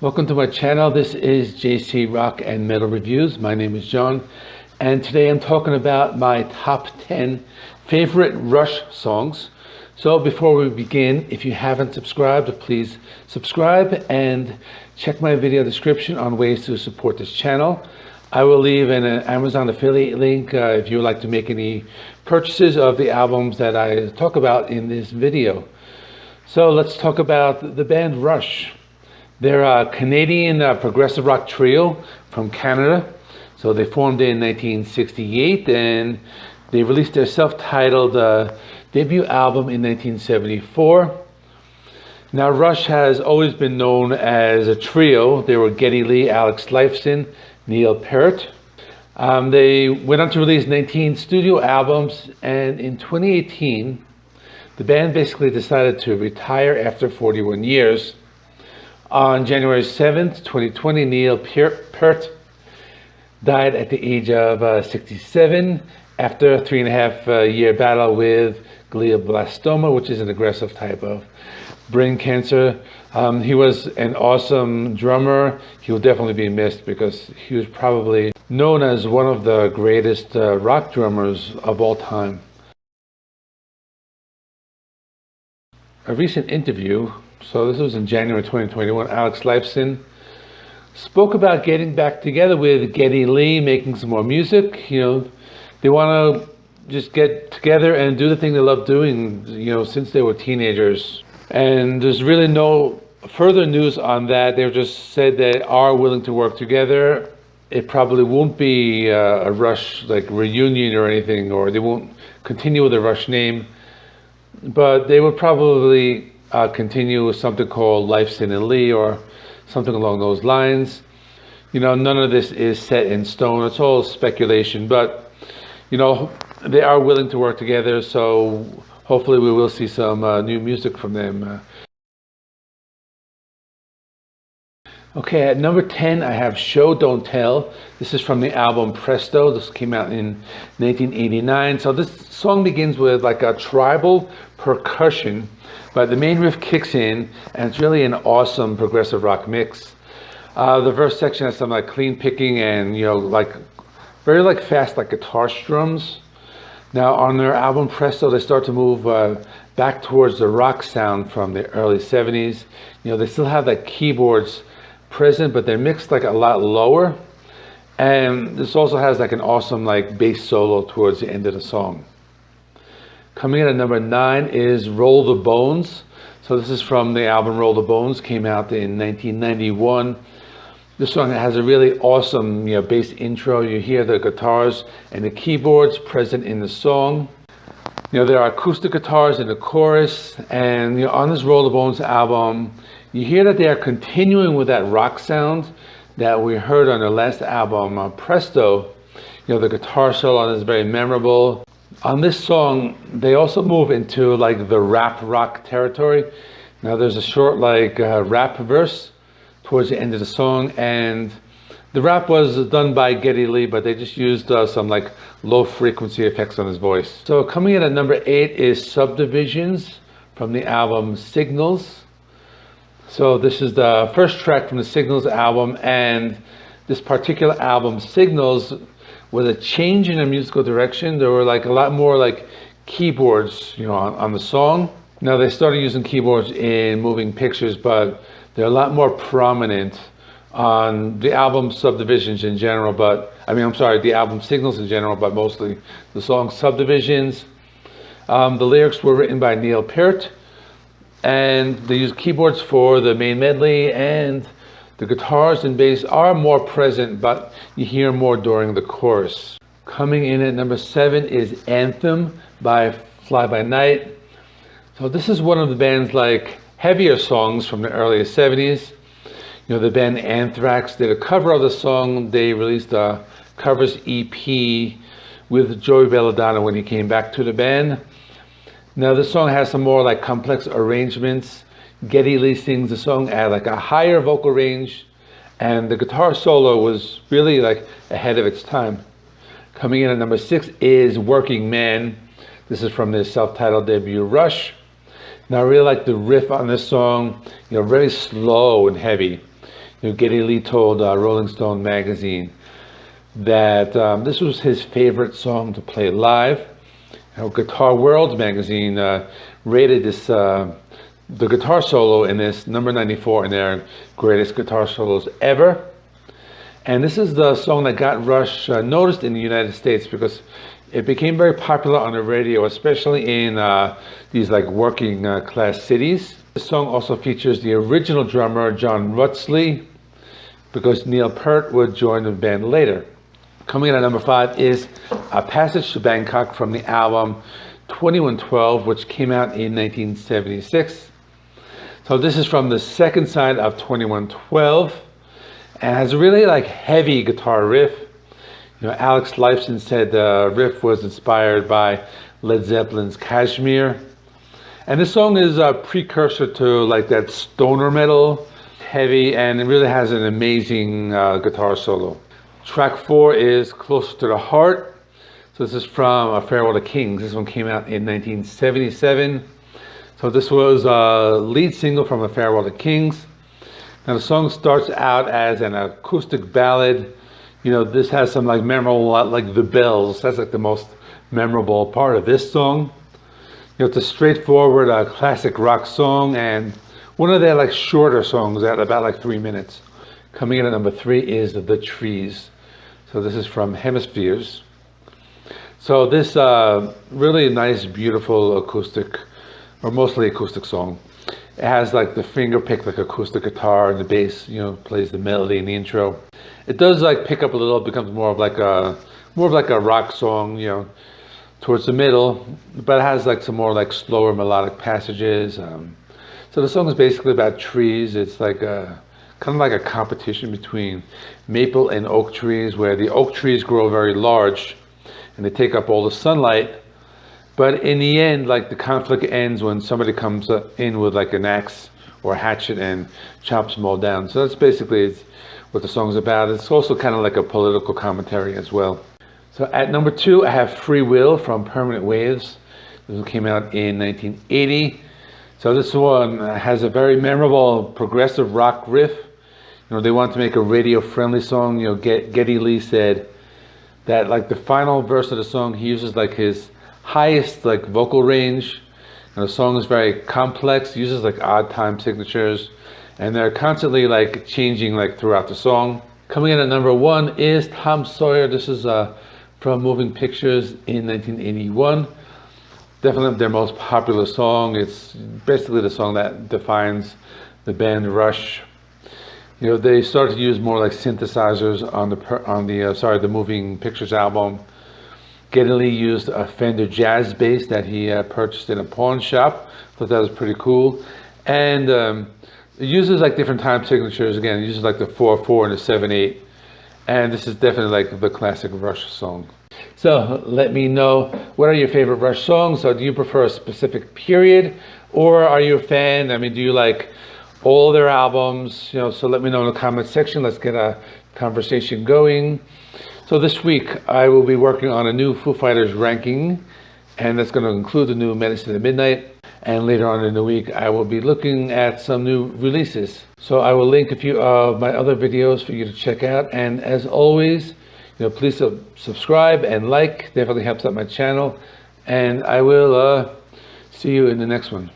Welcome to my channel. This is JC Rock and Metal Reviews. My name is John, and today I'm talking about my top 10 favorite Rush songs. So before we begin, if you haven't subscribed, please subscribe and check my video description on ways to support this channel. I will leave an Amazon affiliate link if you would like to make any purchases of the albums that I talk about in this video. So let's talk about the band Rush. They're a Canadian progressive rock trio from Canada. So they formed in 1968 and they released their self-titled debut album in 1974. Now Rush has always been known as a trio. They were Geddy Lee, Alex Lifeson, Neil Peart. They went on to release 19 studio albums, and in 2018 the band basically decided to retire after 41 years. On January 7th, 2020, Neil Peart died at the age of 67 after a 3.5-year battle with glioblastoma, which is an aggressive type of brain cancer. He was an awesome drummer. He will definitely be missed because he was probably known as one of the greatest rock drummers of all time. A recent interview, so this was in January 2021, Alex Lifeson spoke about getting back together with Geddy Lee, making some more music. They want to just get together and do the thing they love doing, since they were teenagers. And there's really no further news on that. They just said they are willing to work together. It probably won't be a Rush reunion or anything, or they won't continue with the Rush name, but they will probably continue with something called Lifeson and Lee or something along those lines. None of this is set in stone. It's all speculation, but they are willing to work together, so hopefully we will see some new music from them. Okay, at number 10 I have Show Don't Tell. This is from the album Presto. This came out in 1989. So this song begins with a tribal percussion, but the main riff kicks in and it's really an awesome progressive rock mix. The verse section has some clean picking and very fast guitar strums. Now on their album Presto, they start to move back towards the rock sound from the early 70s. They still have keyboards present, but they're mixed a lot lower. And this also has an awesome bass solo towards the end of the song. Coming in at number 9 is Roll the Bones. So this is from the album Roll the Bones, came out in 1991. This song has a really awesome bass intro. You hear the guitars and the keyboards present in the song. There are acoustic guitars in the chorus, and on this Roll the Bones album, you hear that they are continuing with that rock sound that we heard on their last album, Presto. The guitar solo on this is very memorable. On this song, they also move into the rap rock territory. Now there's a short rap verse towards the end of the song, and the rap was done by Geddy Lee, but they just used some low frequency effects on his voice. So coming in at number 8 is Subdivisions from the album Signals. So this is the first track from the Signals album, and this particular album, Signals, was a change in their musical direction. There were a lot more keyboards, on the song. Now they started using keyboards in Moving Pictures, but they're a lot more prominent on the album Subdivisions in general, the album Signals in general, but mostly the song Subdivisions. The lyrics were written by Neil Peart, and they use keyboards for the main medley, and the guitars and bass are more present, but you hear more during the chorus. Coming in at number 7 is Anthem by Fly By Night. So this is one of the band's heavier songs from the early 70s. The band Anthrax did a cover of the song. They released a covers EP with Joey Belladonna when he came back to the band. Now this song has some more complex arrangements. Geddy Lee sings the song at a higher vocal range, and the guitar solo was really ahead of its time. Coming in at number 6 is Working Man. This is from their self-titled debut Rush. Now I really like the riff on this song, very slow and heavy. Geddy Lee told Rolling Stone magazine that this was his favorite song to play live. Guitar World magazine rated this the guitar solo in this number 94 in their greatest guitar solos ever. And this is the song that got Rush noticed in the United States because it became very popular on the radio, especially in these like working class cities. This song also features the original drummer John Rutsley, because Neil Peart would join the band later. Coming in at number 5 is A Passage to Bangkok from the album 2112, which came out in 1976. So this is from the second side of 2112 and has a really like heavy guitar riff. Alex Lifeson said the riff was inspired by Led Zeppelin's Kashmir. And this song is a precursor to like that stoner metal, heavy, and it really has an amazing guitar solo. Track 4 is Closer to the Heart. So this is from A Farewell to Kings. This one came out in 1977. So this was a lead single from A Farewell to Kings. Now the song starts out as an acoustic ballad. This has some like memorable, like the bells. That's like the most memorable part of this song. It's a straightforward classic rock song and one of their like shorter songs at about like 3 minutes. Coming in at number 3 is The Trees. So this is from Hemispheres. So this really nice, beautiful acoustic, or mostly acoustic song. It has like the finger pick like acoustic guitar and the bass, plays the melody in the intro. It does like pick up a little, it becomes more of like a rock song, towards the middle, but it has like some more like slower melodic passages. So the song is basically about trees. It's like kind of like a competition between maple and oak trees, where the oak trees grow very large and they take up all the sunlight. But in the end, like the conflict ends when somebody comes in with like an axe or a hatchet and chops them all down. So that's basically what the song's about. It's also kind of like a political commentary as well. So at number 2, I have Free Will from Permanent Waves. This one came out in 1980. So this one has a very memorable progressive rock riff. They want to make a radio-friendly song. Geddy Lee said that like the final verse of the song, he uses like his highest like vocal range. And the song is very complex, uses like odd time signatures, and they're constantly like changing like throughout the song. Coming in at number 1 is Tom Sawyer. This is from Moving Pictures in 1981. Definitely their most popular song. It's basically the song that defines the band Rush. They started to use more like synthesizers on the Moving Pictures album. Geddy Lee used a Fender Jazz bass that he purchased in a pawn shop. Thought that was pretty cool. And it uses like different time signatures. Again, it uses like the 4/4 and the 7/8. And this is definitely like the classic Rush song. So let me know, what are your favorite Rush songs? So do you prefer a specific period, or are you a fan? Do you like all their albums? So let me know in the comment section. Let's get a conversation going. So this week I will be working on a new Foo Fighters ranking, and that's going to include the new Medicine at Midnight. And later on in the week I will be looking at some new releases. So I will link a few of my other videos for you to check out. And as always, please subscribe and like. Definitely helps out my channel. And I will see you in the next one.